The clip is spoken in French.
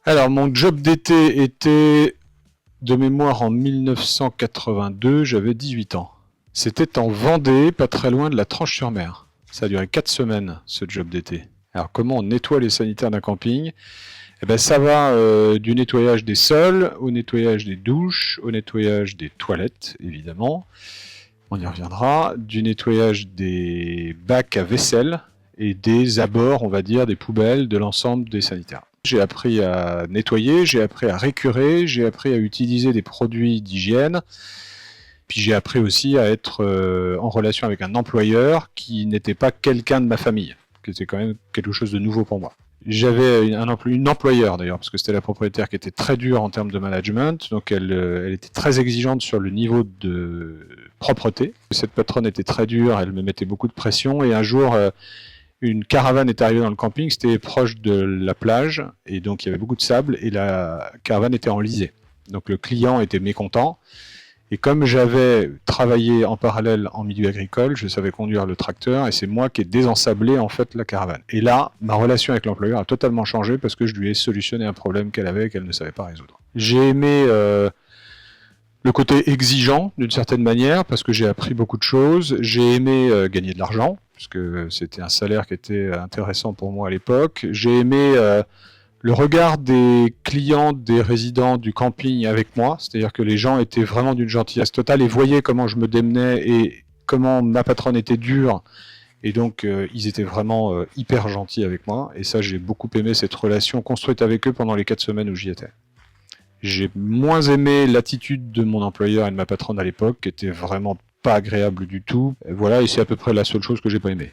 Alors, mon job d'été était de mémoire en 1982, j'avais 18 ans. C'était en Vendée, pas très loin de la Tranche-sur-Mer. Ça a duré 4 semaines, ce job d'été. Alors, comment on nettoie les sanitaires d'un camping? Eh ben, ça va du nettoyage des sols, au nettoyage des douches, au nettoyage des toilettes, évidemment. On y reviendra. Du nettoyage des bacs à vaisselle et des abords, on va dire, des poubelles de l'ensemble des sanitaires. J'ai appris à nettoyer, j'ai appris à récurer, j'ai appris à utiliser des produits d'hygiène. Puis j'ai appris aussi à être en relation avec un employeur qui n'était pas quelqu'un de ma famille, qui était quand même quelque chose de nouveau pour moi. J'avais une employeur d'ailleurs, parce que c'était la propriétaire qui était très dure en termes de management, donc elle était très exigeante sur le niveau de propreté. Cette patronne était très dure, elle me mettait beaucoup de pression, et un jour, une caravane est arrivée dans le camping, c'était proche de la plage, et donc il y avait beaucoup de sable, et la caravane était enlisée. Donc le client était mécontent, et comme j'avais travaillé en parallèle en milieu agricole, je savais conduire le tracteur et c'est moi qui ai désensablé en fait la caravane. Et là, ma relation avec l'employeur a totalement changé parce que je lui ai solutionné un problème qu'elle avait et qu'elle ne savait pas résoudre. J'ai aimé le côté exigeant d'une certaine manière parce que j'ai appris beaucoup de choses. J'ai aimé gagner de l'argent parce que c'était un salaire qui était intéressant pour moi à l'époque. J'ai aimé le regard des clients, des résidents du camping avec moi, c'est-à-dire que les gens étaient vraiment d'une gentillesse totale et voyaient comment je me démenais et comment ma patronne était dure. Et donc, ils étaient vraiment hyper gentils avec moi. Et ça, j'ai beaucoup aimé cette relation construite avec eux pendant les 4 semaines où j'y étais. J'ai moins aimé l'attitude de mon employeur et de ma patronne à l'époque, qui était vraiment pas agréable du tout. Et voilà, et c'est à peu près la seule chose que j'ai pas aimé.